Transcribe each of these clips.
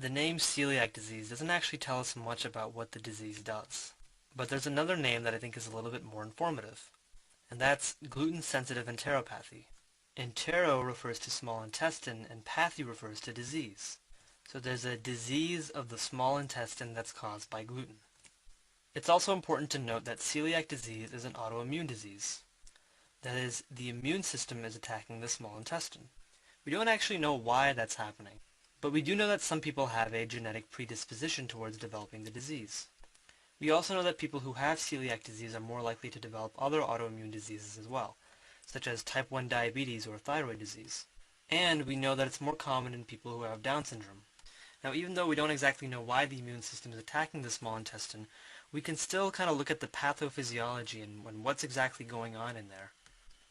The name celiac disease doesn't actually tell us much about what the disease does. But there's another name that I think is a little bit more informative, and that's gluten-sensitive enteropathy. Entero refers to small intestine and pathy refers to disease. So there's a disease of the small intestine that's caused by gluten. It's also important to note that celiac disease is an autoimmune disease. That is, the immune system is attacking the small intestine. We don't actually know why that's happening, but we do know that some people have a genetic predisposition towards developing the disease. We also know that people who have celiac disease are more likely to develop other autoimmune diseases as well, such as type 1 diabetes or thyroid disease. And we know that it's more common in people who have Down syndrome. Now, even though we don't exactly know why the immune system is attacking the small intestine, we can still kind of look at the pathophysiology and what's exactly going on in there.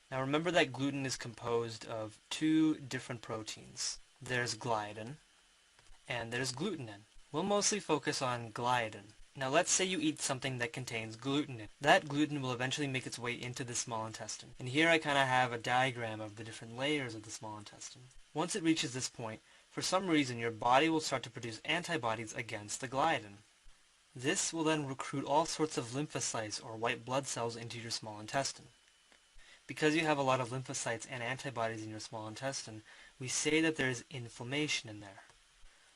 Now remember that gluten is composed of two different proteins. There's gliadin and there's glutenin. We'll mostly focus on gliadin. Now let's say you eat something that contains gluten in it. That gluten will eventually make its way into the small intestine. And here I kind of have a diagram of the different layers of the small intestine. Once it reaches this point, for some reason your body will start to produce antibodies against the gliadin. This will then recruit all sorts of lymphocytes or white blood cells into your small intestine. Because you have a lot of lymphocytes and antibodies in your small intestine, we say that there's inflammation in there.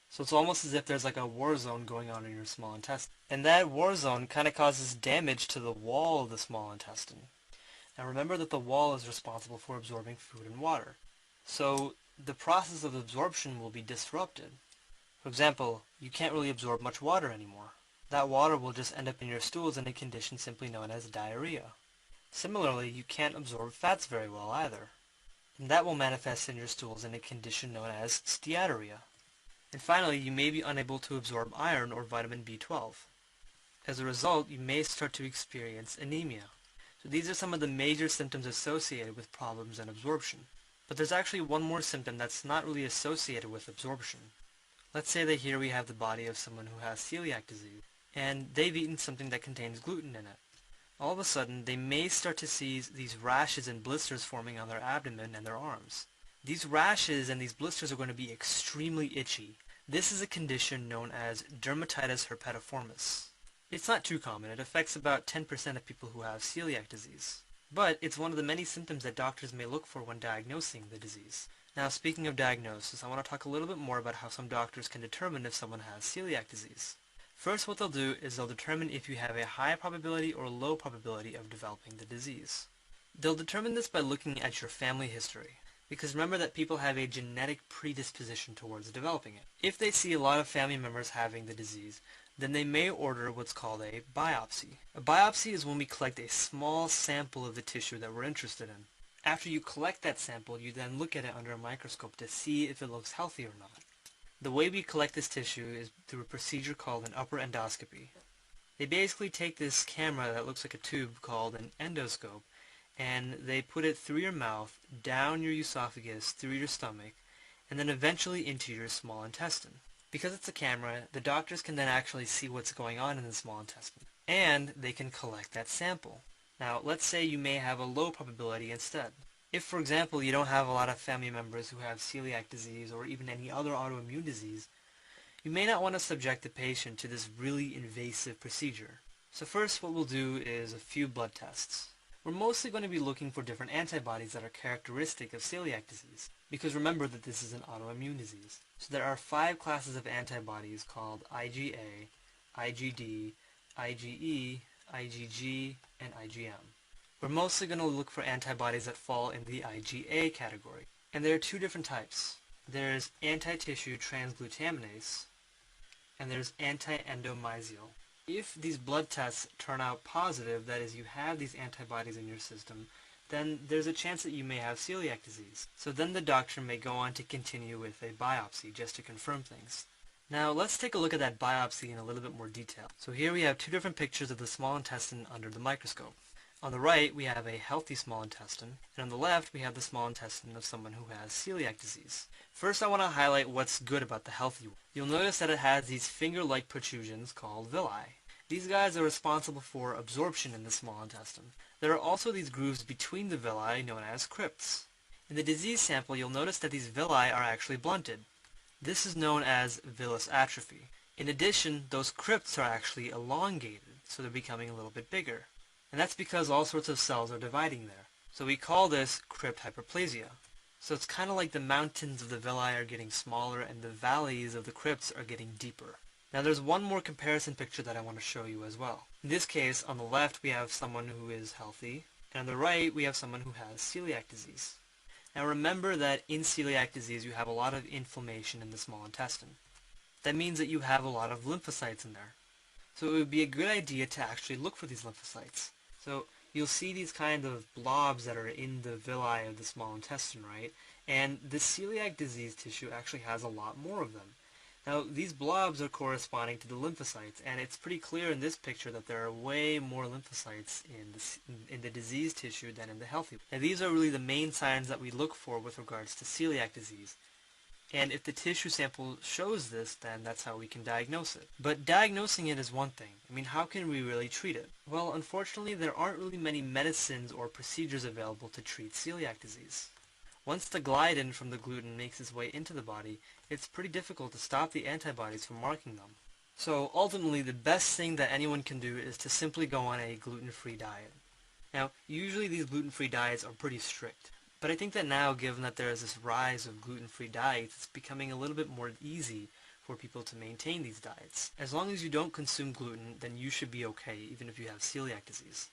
So it's almost as if there's like a war zone going on in your small intestine. And that war zone kind of causes damage to the wall of the small intestine. Now remember that the wall is responsible for absorbing food and water. So the process of absorption will be disrupted. For example, you can't really absorb much water anymore. That water will just end up in your stools in a condition simply known as diarrhea. Similarly, you can't absorb fats very well either. And that will manifest in your stools in a condition known as steatorrhea. And finally, you may be unable to absorb iron or vitamin B12. As a result, you may start to experience anemia. So these are some of the major symptoms associated with problems in absorption. But there's actually one more symptom that's not really associated with absorption. Let's say that here we have the body of someone who has celiac disease, and they've eaten something that contains gluten in it. All of a sudden, they may start to see these rashes and blisters forming on their abdomen and their arms. These rashes and these blisters are going to be extremely itchy. This is a condition known as dermatitis herpetiformis. It's not too common. It affects about 10% of people who have celiac disease. But it's one of the many symptoms that doctors may look for when diagnosing the disease. Now, speaking of diagnosis, I want to talk a little bit more about how some doctors can determine if someone has celiac disease. First, what they'll do is they'll determine if you have a high probability or low probability of developing the disease. They'll determine this by looking at your family history, because remember that people have a genetic predisposition towards developing it. If they see a lot of family members having the disease, then they may order what's called a biopsy. A biopsy is when we collect a small sample of the tissue that we're interested in. After you collect that sample, you then look at it under a microscope to see if it looks healthy or not. The way we collect this tissue is through a procedure called an upper endoscopy. They basically take this camera that looks like a tube called an endoscope, and they put it through your mouth, down your esophagus, through your stomach, and then eventually into your small intestine. Because it's a camera, the doctors can then actually see what's going on in the small intestine, and they can collect that sample. Now, let's say you may have a low probability instead. If, for example, you don't have a lot of family members who have celiac disease or even any other autoimmune disease, you may not want to subject the patient to this really invasive procedure. So first, what we'll do is a few blood tests. We're mostly going to be looking for different antibodies that are characteristic of celiac disease, because remember that this is an autoimmune disease. So there are 5 classes of antibodies called IgA, IgD, IgE, IgG, and IgM. We're mostly going to look for antibodies that fall in the IgA category. And there are 2 different types. There's anti-tissue transglutaminase, and there's anti-endomysial. If these blood tests turn out positive, that is, you have these antibodies in your system, then there's a chance that you may have celiac disease. So then the doctor may go on to continue with a biopsy just to confirm things. Now let's take a look at that biopsy in a little bit more detail. So here we have 2 different pictures of the small intestine under the microscope. On the right, we have a healthy small intestine, and on the left, we have the small intestine of someone who has celiac disease. First, I want to highlight what's good about the healthy one. You'll notice that it has these finger-like protrusions called villi. These guys are responsible for absorption in the small intestine. There are also these grooves between the villi known as crypts. In the disease sample, you'll notice that these villi are actually blunted. This is known as villus atrophy. In addition, those crypts are actually elongated, so they're becoming a little bit bigger. And that's because all sorts of cells are dividing there. So we call this crypt hyperplasia. So it's kind of like the mountains of the villi are getting smaller and the valleys of the crypts are getting deeper. Now there's one more comparison picture that I want to show you as well. In this case, on the left we have someone who is healthy, and on the right we have someone who has celiac disease. Now remember that in celiac disease you have a lot of inflammation in the small intestine. That means that you have a lot of lymphocytes in there. So it would be a good idea to actually look for these lymphocytes. So you'll see these kind of blobs that are in the villi of the small intestine, right? And the celiac disease tissue actually has a lot more of them. Now these blobs are corresponding to the lymphocytes, and it's pretty clear in this picture that there are way more lymphocytes in the diseased tissue than in the healthy. Now these are really the main signs that we look for with regards to celiac disease. And if the tissue sample shows this, then that's how we can diagnose it. But diagnosing it is one thing. I mean, how can we really treat it? Well, unfortunately, there aren't really many medicines or procedures available to treat celiac disease. Once the gliadin from the gluten makes its way into the body, it's pretty difficult to stop the antibodies from marking them. So ultimately, the best thing that anyone can do is to simply go on a gluten-free diet. Now, usually these gluten-free diets are pretty strict. But I think that now, given that there is this rise of gluten-free diets, it's becoming a little bit more easy for people to maintain these diets. As long as you don't consume gluten, then you should be okay, even if you have celiac disease.